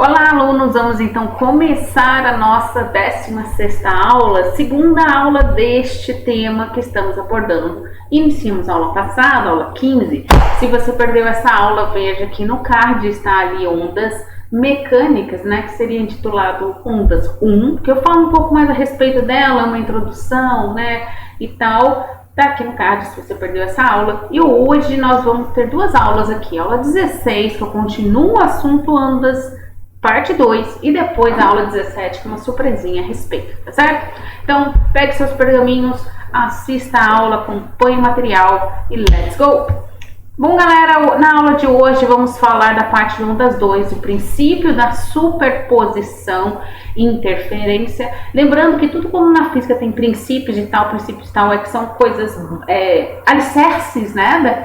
Olá, alunos! Vamos então começar a nossa 16ª aula, segunda aula deste tema que estamos abordando. Iniciamos a aula passada, aula 15. Se você perdeu essa aula, veja aqui no card, está ali ondas mecânicas, né, que seria intitulado ondas 1, que eu falo um pouco mais a respeito dela, uma introdução, né, e tal. Tá aqui no card se você perdeu essa aula. E hoje nós vamos ter duas aulas aqui. Aula 16, que eu continuo o assunto ondas, parte 2, e depois a aula 17, com uma surpresinha a respeito, tá certo? Então, pegue seus pergaminhos, assista a aula, acompanhe o material e let's go! Bom, galera, na aula de hoje vamos falar da parte de ondas 2, o princípio da superposição e interferência. Lembrando que tudo como na física tem princípios e tal, é que são coisas, alicerces, né,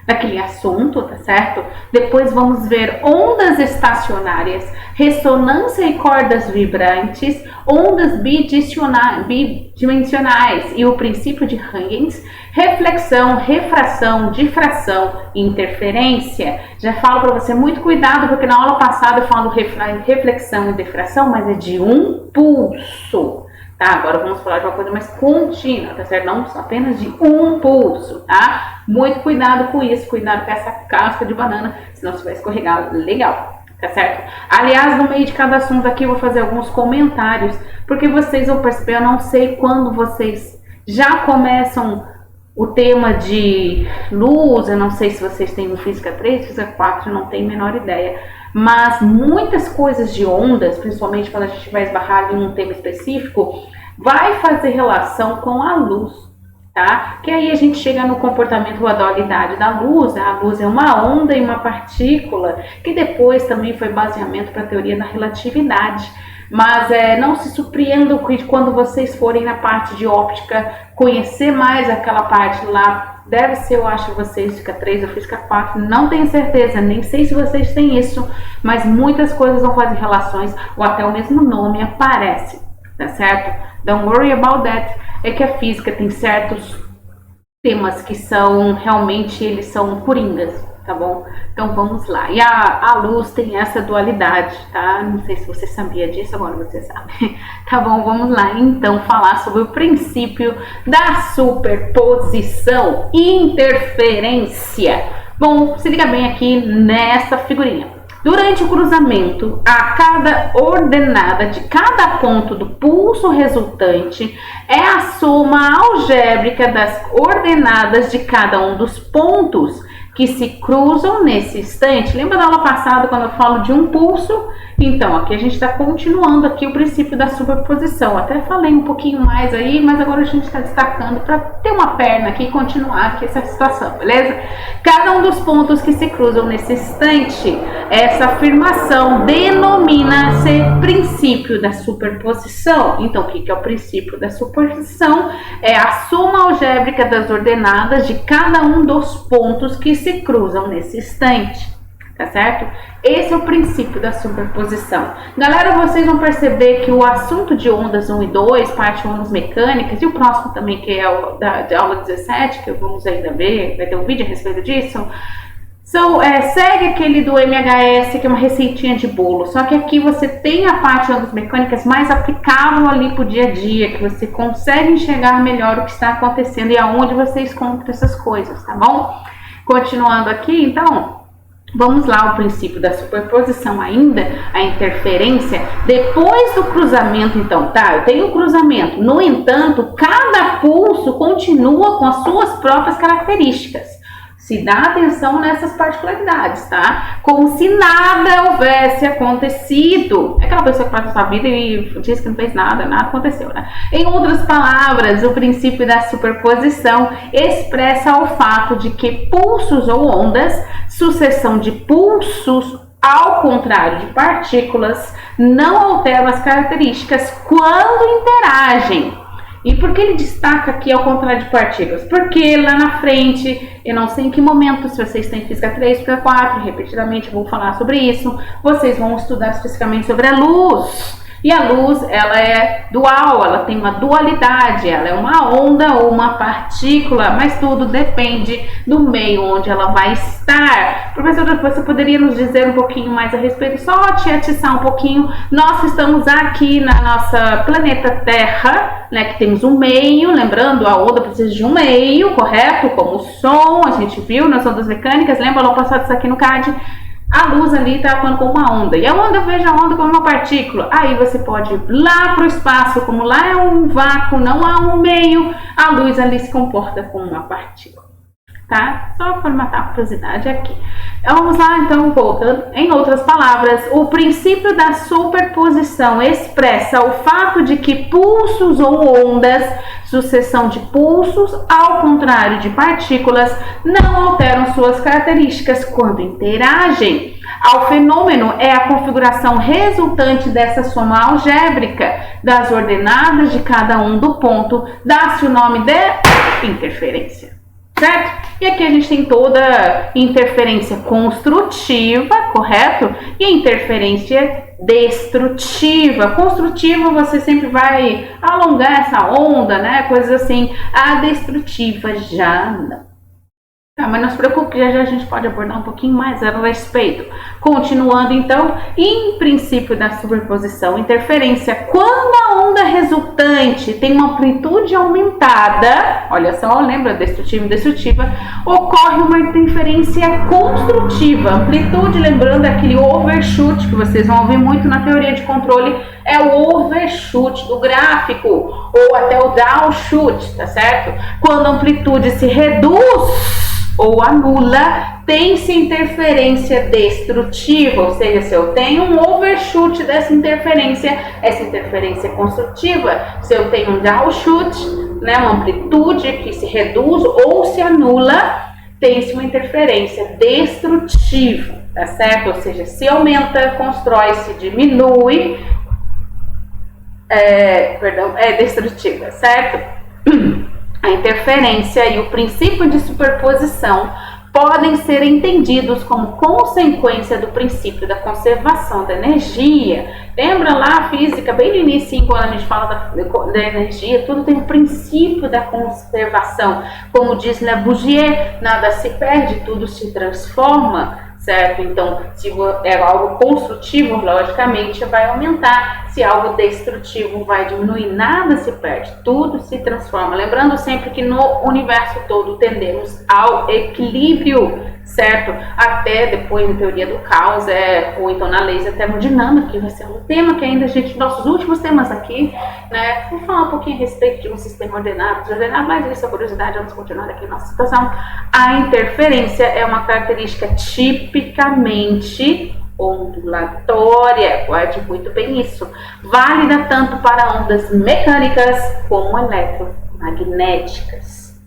daquele assunto, tá certo? Depois vamos ver ondas estacionárias, ressonância e cordas vibrantes, ondas bidimensionais e o princípio de Huygens, reflexão, refração, difração e interferência. Já falo para você muito cuidado, porque na aula passada eu falo reflexão e difração, mas é de um pulso. Tá, agora vamos falar de uma coisa mais contínua, tá certo? Não apenas de um pulso, tá? Muito cuidado com isso, cuidado com essa casca de banana, senão você vai escorregar legal, tá certo? Aliás, no meio de cada assunto aqui eu vou fazer alguns comentários, porque vocês vão perceber, eu não sei quando vocês já começam o tema de luz, eu não sei se vocês têm no Física 3, Física 4, eu não tenho a menor ideia. Mas muitas coisas de ondas, principalmente quando a gente vai esbarrar em um tema específico, vai fazer relação com a luz, tá? Que aí a gente chega no comportamento, a dualidade da luz. A luz é uma onda e uma partícula, que depois também foi baseamento para a teoria da relatividade. Mas não se surpreendam quando vocês forem na parte de óptica, conhecer mais aquela parte lá. Deve ser, eu acho, vocês, Física 3 ou Física 4, não tenho certeza, nem sei se vocês têm isso, mas muitas coisas vão fazer relações, ou até o mesmo nome aparece, tá certo? Don't worry about that. É que a física tem certos temas que são, realmente, eles são coringas, tá bom? Então vamos lá. E a luz tem essa dualidade, tá? Não sei se você sabia disso, agora você sabe. Tá bom, vamos lá então falar sobre o princípio da superposição e interferência. Bom, se liga bem aqui nessa figurinha. Durante o cruzamento, a cada ordenada de cada ponto do pulso resultante é a soma algébrica das ordenadas de cada um dos pontos que se cruzam nesse instante. Lembra da aula passada quando eu falo de um pulso? Então, aqui a gente está continuando aqui o princípio da superposição. Até falei um pouquinho mais aí, mas agora a gente está destacando para ter uma perna aqui e continuar aqui essa situação, beleza? Cada um dos pontos que se cruzam nesse instante, essa afirmação denomina-se princípio da superposição. Então, o que é o princípio da superposição? É a soma algébrica das ordenadas de cada um dos pontos que se cruzam nesse instante. Tá certo? Esse é o princípio da superposição. Galera, vocês vão perceber que o assunto de ondas 1 e 2, parte ondas mecânicas, e o próximo também, que é o da aula 17, que vamos ainda ver, vai ter um vídeo a respeito disso, segue aquele do MHS, que é uma receitinha de bolo, só que aqui você tem a parte de ondas mecânicas mais aplicável ali pro dia a dia, que você consegue enxergar melhor o que está acontecendo e aonde você encontra essas coisas, tá bom? Continuando aqui, então, vamos lá, o princípio da superposição ainda, a interferência. Depois do cruzamento, então, tá? Eu tenho o cruzamento. No entanto, cada pulso continua com as suas próprias características. Se dá atenção nessas particularidades, tá? Como se nada houvesse acontecido. É aquela pessoa que passa a sua vida e diz que não fez nada, nada aconteceu, né? Em outras palavras, o princípio da superposição expressa o fato de que pulsos ou ondas, sucessão de pulsos, ao contrário de partículas, não alteram as características quando interagem. E por que ele destaca aqui ao contrário de partículas? Porque lá na frente, eu não sei em que momento, se vocês têm Física 3, Física 4, repetidamente eu vou falar sobre isso, vocês vão estudar especificamente sobre a luz. E a luz, ela é dual, ela tem uma dualidade, ela é uma onda ou uma partícula, mas tudo depende do meio onde ela vai estar. Professora, você poderia nos dizer um pouquinho mais a respeito, só te atiçar um pouquinho? Nós estamos aqui na nossa planeta Terra, né, que temos um meio, lembrando, a onda precisa de um meio, correto? Como o som, a gente viu nas ondas mecânicas, lembra lá passado isso aqui no card? A luz ali está atuando como uma onda, e a onda, veja a onda como uma partícula. Aí você pode ir lá para o espaço, como lá é um vácuo, não há um meio, a luz ali se comporta como uma partícula, tá? Só para matar a curiosidade aqui. Vamos lá, então, voltando. Em outras palavras, o princípio da superposição expressa o fato de que pulsos ou ondas, sucessão de pulsos, ao contrário de partículas, não alteram suas características quando interagem. Ao fenômeno é a configuração resultante dessa soma algébrica das ordenadas de cada um do ponto, dá-se o nome de interferência. Certo? E aqui a gente tem toda interferência construtiva, correto? E a interferência destrutiva. Construtiva, você sempre vai alongar essa onda, né? Coisas assim. A destrutiva já não. Tá, mas não se preocupe, já a gente pode abordar um pouquinho mais a respeito. Continuando então, em princípio da superposição, interferência, quando a onda resultante tem uma amplitude aumentada, olha só, lembra, destrutiva e destrutiva, ocorre uma interferência construtiva. Amplitude, lembrando, é aquele overshoot que vocês vão ouvir muito na teoria de controle, é o overshoot do gráfico, ou até o downshoot, tá certo? Quando a amplitude se reduz ou anula, tem-se interferência destrutiva, ou seja, se eu tenho um overshoot dessa interferência, essa interferência é construtiva. Se eu tenho um downshoot, né, uma amplitude que se reduz ou se anula, tem-se uma interferência destrutiva, tá certo? Ou seja, se aumenta, constrói-se, diminui, é destrutiva, certo? A interferência e o princípio de superposição podem ser entendidos como consequência do princípio da conservação da energia. Lembra lá a física, bem no início, quando a gente fala da energia, tudo tem o princípio da conservação. Como diz Lavoisier, nada se perde, tudo se transforma. Certo? Então, se é algo construtivo, logicamente vai aumentar. Se algo destrutivo vai diminuir, nada se perde, tudo se transforma. Lembrando sempre que no universo todo tendemos ao equilíbrio, certo? Até depois na teoria do caos, ou então na lei da termodinâmica, que vai ser um tema que ainda a gente, nossos últimos temas aqui, né? Vou falar um pouquinho a respeito de um sistema ordenado, desordenado, mas isso é curiosidade, vamos continuar aqui na nossa situação. A interferência é uma característica tipicamente ondulatória, guarde muito bem isso, válida tanto para ondas mecânicas como eletromagnéticas,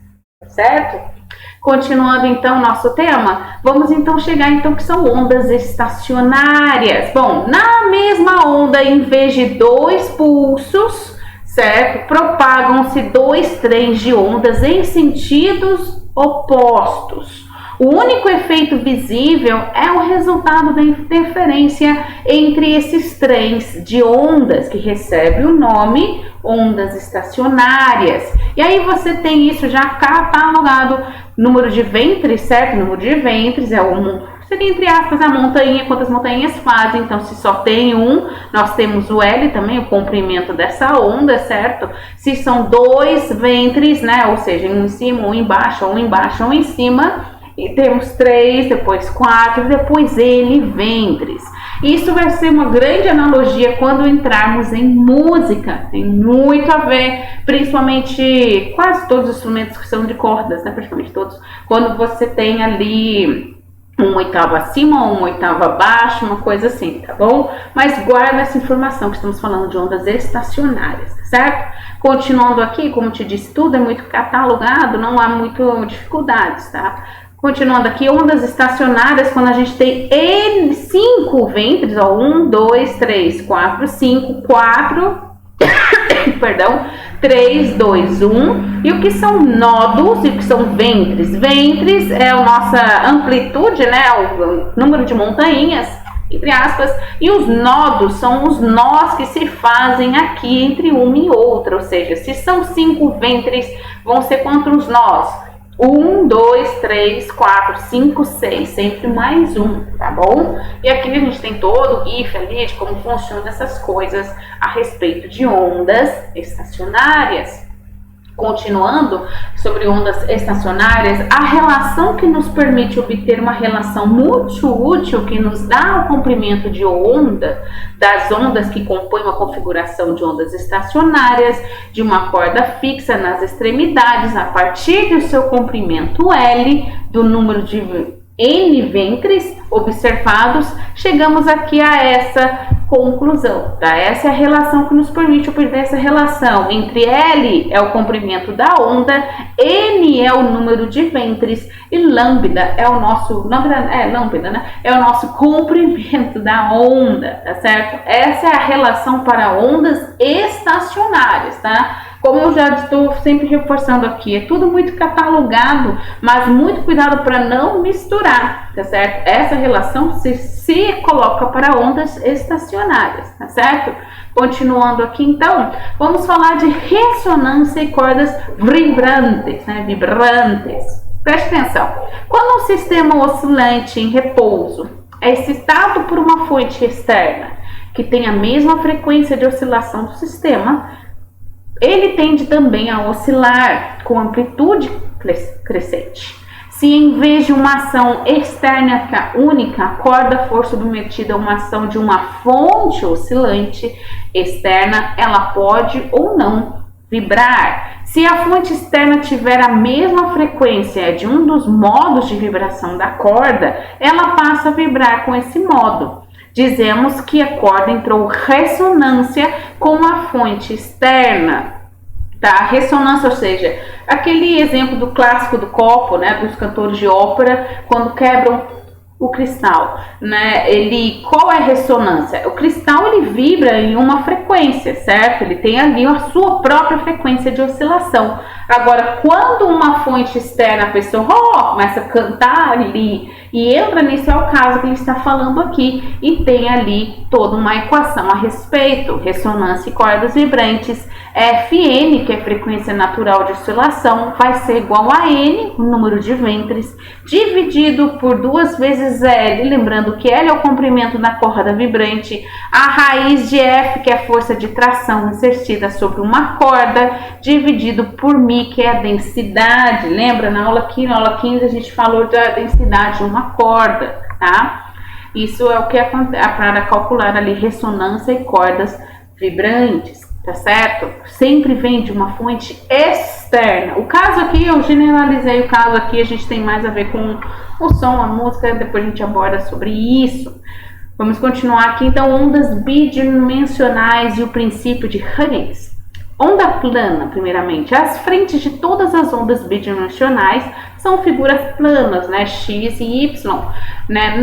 certo? Continuando então nosso tema, vamos então chegar então que são ondas estacionárias. Bom, na mesma onda, em vez de dois pulsos, certo? Propagam-se dois trens de ondas em sentidos opostos. O único efeito visível é o resultado da interferência entre esses trens de ondas, que recebe o nome ondas estacionárias. E aí você tem isso já catalogado, número de ventres, certo? Número de ventres seria, entre aspas, a montanha, quantas montanhas fazem. Então, se só tem um, nós temos o L também, o comprimento dessa onda, certo? Se são dois ventres, né? Ou seja, um em cima, um embaixo, um embaixo, um em cima. E temos 3, depois 4, depois N ventres. Isso vai ser uma grande analogia quando entrarmos em música. Tem muito a ver, principalmente quase todos os instrumentos que são de cordas, né? Praticamente todos. Quando você tem ali uma oitava acima, uma oitava abaixo, uma coisa assim, tá bom? Mas guarda essa informação que estamos falando de ondas estacionárias, certo? Continuando aqui, como te disse, tudo é muito catalogado, não há muito dificuldades, tá? Continuando aqui, ondas estacionárias, quando a gente tem 5 ventres, ó, 1, 2, 3, 4, 5, 4, perdão, 3, 2, 1. E o que são nódulos e o que são ventres? Ventres é a nossa amplitude, né, o número de montanhas, entre aspas, e os nodos são os nós que se fazem aqui entre uma e outra, ou seja, se são 5 ventres, vão ser quantos nós? 1, 2, 3, 4, 5, 6, sempre mais um, tá bom? E aqui a gente tem todo o GIF ali de como funcionam essas coisas a respeito de ondas estacionárias. Continuando sobre ondas estacionárias, a relação que nos permite obter uma relação muito útil que nos dá o comprimento de onda das ondas que compõem uma configuração de ondas estacionárias de uma corda fixa nas extremidades a partir do seu comprimento L, do número de N ventres observados, chegamos aqui a essa conclusão, tá? Essa é a relação que nos permite obter essa relação entre L é o comprimento da onda, N é o número de ventres e lambda é o nosso é o nosso comprimento da onda, tá certo? Essa é a relação para ondas estacionárias, tá? Como eu já estou sempre reforçando aqui, é tudo muito catalogado, mas muito cuidado para não misturar, tá certo? Essa relação se coloca para ondas estacionárias, tá certo? Continuando aqui, então, vamos falar de ressonância e cordas vibrantes, né? Vibrantes. Preste atenção. Quando um sistema oscilante em repouso é excitado por uma fonte externa que tem a mesma frequência de oscilação do sistema, ele tende também a oscilar com amplitude crescente. Se em vez de uma ação externa única, a corda for submetida a uma ação de uma fonte oscilante externa, ela pode ou não vibrar. Se a fonte externa tiver a mesma frequência de um dos modos de vibração da corda, ela passa a vibrar com esse modo. Dizemos que a corda entrou em ressonância com a fonte externa, tá? Ressonância, ou seja, aquele exemplo do clássico do copo, né, dos cantores de ópera, quando quebram o cristal, né? Qual é a ressonância? O cristal ele vibra em uma frequência, certo? Ele tem ali a sua própria frequência de oscilação. Agora, quando uma fonte externa, a pessoa começa a cantar ali e entra nisso, é o caso que ele está falando aqui, e tem ali toda uma equação a respeito, ressonância e cordas vibrantes, Fn, que é a frequência natural de oscilação, vai ser igual a N, o número de ventres, dividido por 2 vezes L, lembrando que L é o comprimento da corda vibrante, a raiz de F, que é a força de tração exercida sobre uma corda, dividido por μ, que é a densidade. Lembra, na aula 15 a gente falou da densidade de uma corda, tá? Isso é o que é para calcular ali ressonância e cordas vibrantes, tá certo? Sempre vem de uma fonte externa. O caso aqui, eu generalizei o caso aqui, a gente tem mais a ver com o som, a música, depois a gente aborda sobre isso. Vamos continuar aqui, então, ondas bidimensionais e o princípio de Huygens. Onda plana, primeiramente. As frentes de todas as ondas bidimensionais são figuras planas, né? X e Y, né?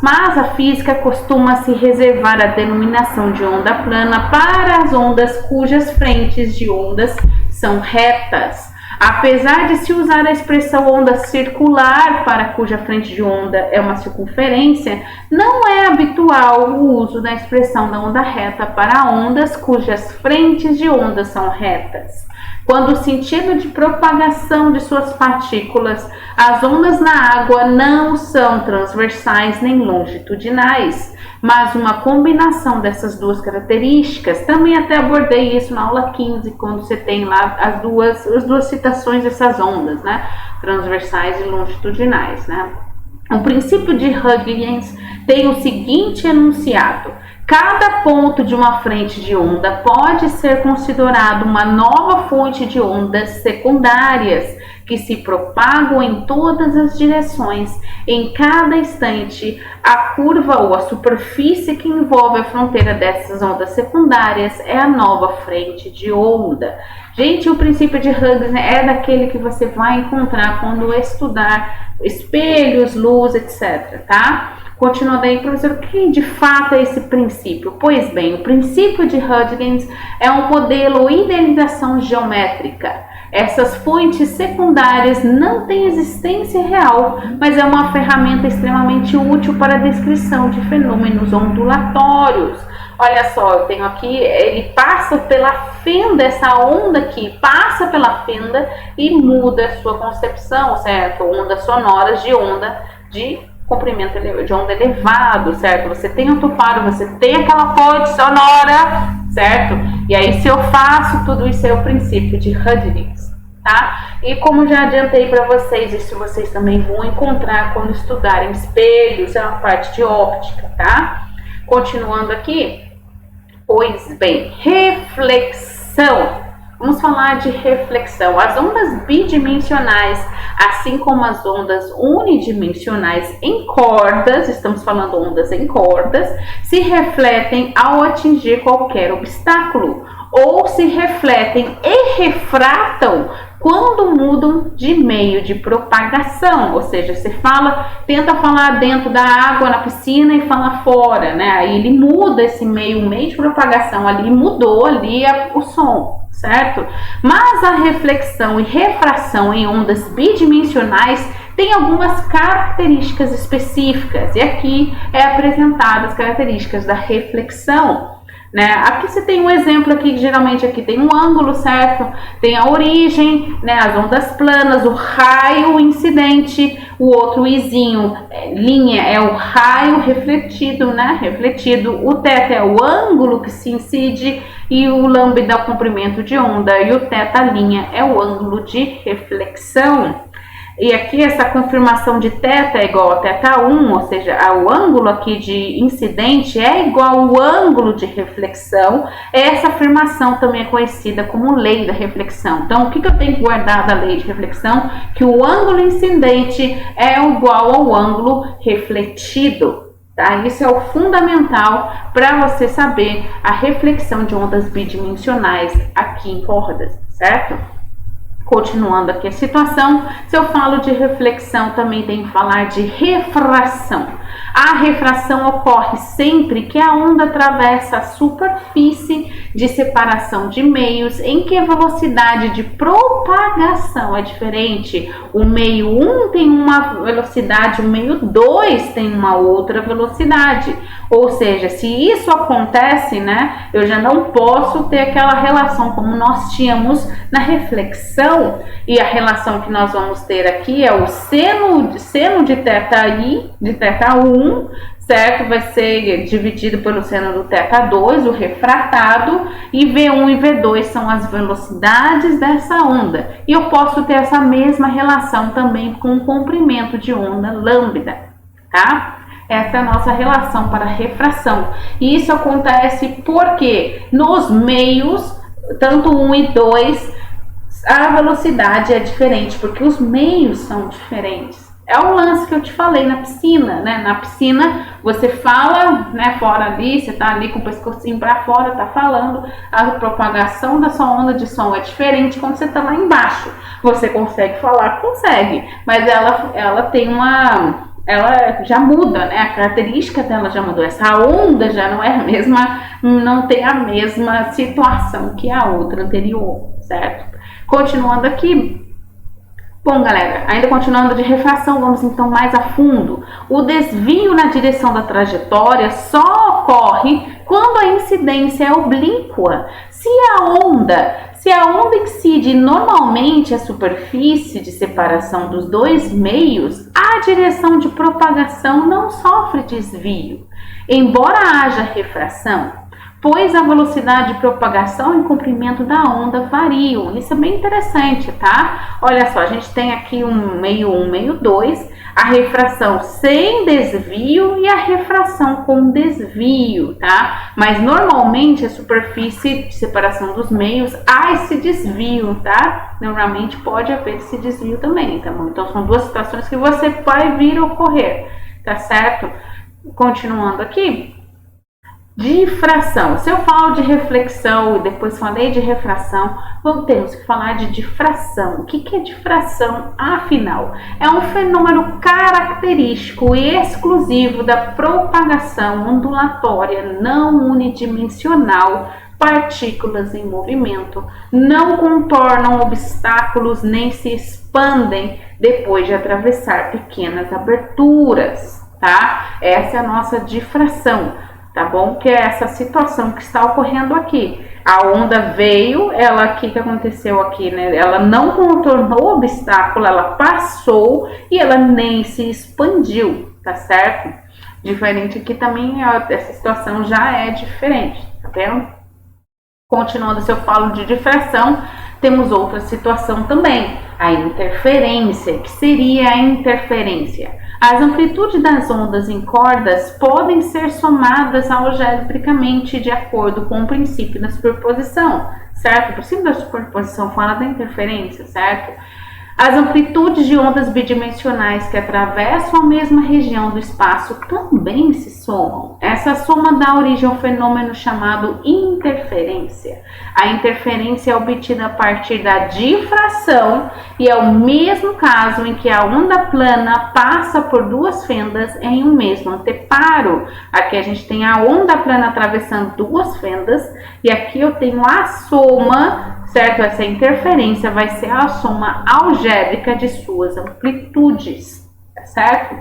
Mas a física costuma se reservar a denominação de onda plana para as ondas cujas frentes de ondas são retas. Apesar de se usar a expressão onda circular para cuja frente de onda é uma circunferência, não é habitual o uso da expressão da onda reta para ondas cujas frentes de onda são retas. Quando o sentido de propagação de suas partículas, as ondas na água não são transversais nem longitudinais, mas uma combinação dessas duas características. Também até abordei isso na aula 15, quando você tem lá as duas citações dessas ondas, né? Transversais e longitudinais, né? O princípio de Huygens tem o seguinte enunciado: cada ponto de uma frente de onda pode ser considerado uma nova fonte de ondas secundárias que se propagam em todas as direções. Em cada instante, a curva ou a superfície que envolve a fronteira dessas ondas secundárias é a nova frente de onda. Gente, o princípio de Huygens é daquele que você vai encontrar quando estudar espelhos, luz, etc, tá? Continuando aí, professor, o que de fato é esse princípio? Pois bem, o princípio de Huygens é um modelo ou idealização geométrica. Essas fontes secundárias não têm existência real, mas é uma ferramenta extremamente útil para a descrição de fenômenos ondulatórios. Olha só, eu tenho aqui, ele passa pela fenda, essa onda aqui passa pela fenda e muda a sua concepção, certo? Ondas sonoras de onda de comprimento de onda elevado, certo? Você tem o tufado, você tem aquela fonte sonora, certo? E aí se eu faço tudo isso é o princípio de Hudgens, tá? E como já adiantei para vocês, isso vocês também vão encontrar quando estudarem espelhos, é uma parte de óptica, tá? Continuando aqui, pois bem, reflexão. Vamos falar de reflexão. As ondas bidimensionais, assim como as ondas unidimensionais em cordas, estamos falando ondas em cordas, se refletem ao atingir qualquer obstáculo, ou se refletem e refratam quando mudam de meio de propagação, ou seja, você tenta falar dentro da água na piscina e fala fora, né? Aí ele muda esse meio de propagação ali, mudou ali o som, certo? Mas a reflexão e refração em ondas bidimensionais tem algumas características específicas, e aqui é apresentadas as características da reflexão. Né? Aqui você tem um exemplo aqui, que geralmente aqui tem um ângulo, certo? Tem a origem, né? As ondas planas, o raio incidente, o outro izinho, linha é o raio refletido, né? Refletido, o θ é o ângulo que se incide e o lambda é o comprimento de onda e o θ linha é o ângulo de reflexão. E aqui essa confirmação de θ é igual a θ1, ou seja, o ângulo aqui de incidente é igual ao ângulo de reflexão. Essa afirmação também é conhecida como lei da reflexão. Então, o que eu tenho que guardar da lei de reflexão? Que o ângulo incidente é igual ao ângulo refletido. Tá? Isso é o fundamental para você saber a reflexão de ondas bidimensionais aqui em cordas, certo? Continuando aqui a situação, se eu falo de reflexão, também tenho que falar de refração. A refração ocorre sempre que a onda atravessa a superfície de separação de meios em que a velocidade de propagação é diferente. O meio 1 tem uma velocidade, o meio 2 tem uma outra velocidade. Ou seja, se isso acontece, né, eu já não posso ter aquela relação como nós tínhamos na reflexão. E a relação que nós vamos ter aqui é o seno de θi, de θ1, certo? Vai ser dividido pelo seno do θ2, o refratado, e V1 e V2 são as velocidades dessa onda. E eu posso ter essa mesma relação também com o comprimento de onda lambda, tá? Essa é a nossa relação para refração. E isso acontece porque nos meios, tanto 1 e 2, a velocidade é diferente, porque os meios são diferentes. É o lance que eu te falei na piscina, né? Na piscina, você fala, né, fora ali, você tá ali com o pescocinho para fora, tá falando, a propagação da sua onda de som é diferente quando você tá lá embaixo. Você consegue falar? Consegue, mas ela tem ela já muda, né? A característica dela já mudou. Essa onda já não é a mesma, não tem a mesma situação que a outra anterior, certo? Continuando aqui. Bom, galera, ainda continuando de refração, vamos então mais a fundo. O desvio na direção da trajetória só ocorre quando a incidência é oblíqua. Se a onda incide normalmente a superfície de separação dos dois meios, a direção de propagação não sofre desvio, embora haja refração, pois a velocidade de propagação e comprimento da onda variam. Isso é bem interessante, tá? Olha só, a gente tem aqui um meio 1, meio 2, a refração sem desvio e a refração com desvio, tá? Mas normalmente a superfície de separação dos meios há esse desvio, tá? Normalmente pode haver esse desvio também, tá bom? Então são duas situações que você vai vir a ocorrer, tá certo? Continuando aqui. Difração. Se eu falo de reflexão e depois falei de refração, temos que falar de difração. O que é difração? Afinal, é um fenômeno característico e exclusivo da propagação ondulatória não unidimensional partículas em movimento, não contornam obstáculos nem se expandem depois de atravessar pequenas aberturas, tá? Essa é a nossa difração, tá bom? Que é essa situação que está ocorrendo aqui. A onda veio, ela aqui que aconteceu aqui, né? Ela não contornou o obstáculo, ela passou e ela nem se expandiu, tá certo? Diferente aqui também, essa situação já é diferente, tá vendo? Continuando, se eu falo de difração, temos outra situação também, a interferência. Que seria a interferência? As amplitudes das ondas em cordas podem ser somadas algebricamente de acordo com o princípio da superposição, certo? O princípio da superposição fala da interferência, certo? As amplitudes de ondas bidimensionais que atravessam a mesma região do espaço também se somam. Essa soma dá origem ao fenômeno chamado interferência. A interferência é obtida a partir da difração e é o mesmo caso em que a onda plana passa por duas fendas em um mesmo anteparo. Aqui a gente tem a onda plana atravessando duas fendas e aqui eu tenho a soma, certo? Essa interferência vai ser a soma algébrica de suas amplitudes, tá certo?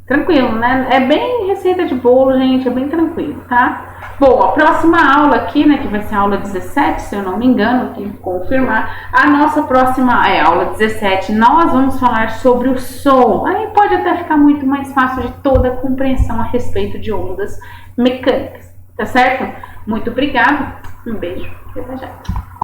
Tranquilo, né? É bem receita de bolo, gente, é bem tranquilo, tá? Bom, a próxima aula aqui, né, que vai ser a aula 17, se eu não me engano, tenho que confirmar. A nossa próxima aula 17, nós vamos falar sobre o som. Aí pode até ficar muito mais fácil de toda a compreensão a respeito de ondas mecânicas, tá certo? Muito obrigada, um beijo, até já.